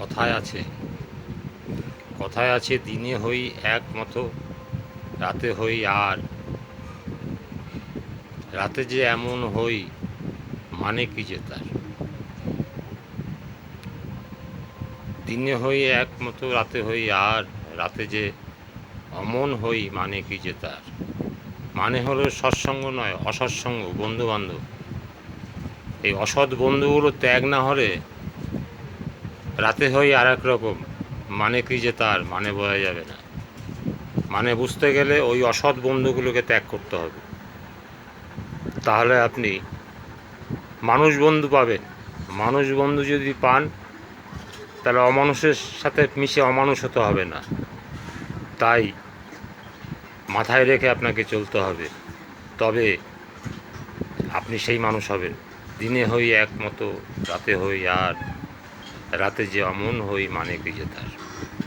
কথায় আছে দিনে হই এক মতো, রাতে হই আর, রাতে যে এমন হই মানে কি যে তার। দিনে হই এক মতো, রাতে হই আর, রাতে যে অমন হই মানে কি যে তার। মানে হলো সৎসঙ্গ নয়, অসৎসঙ্গ, বন্ধু বান্ধব। এই অসৎ বন্ধুগুলো ত্যাগ না হলে রাতে হই আর এক রকম, মানে কি যে তার মানে বোঝা যাবে না। মানে বুঝতে গেলে ওই অসৎ বন্ধুগুলোকে ত্যাগ করতে হবে, তাহলে আপনি মানুষ বন্ধু পাবেন। মানুষ বন্ধু যদি পান, তাহলে অমানুষের সাথে মিশে অমানুষ হতে হবে না। তাই মাথায় রেখে আপনাকে চলতে হবে, তবে আপনি সেই মানুষ হবেন। দিনে হই এক মতো, রাতে হই আর, রাতে যে অমন হই মানে কি যে তার।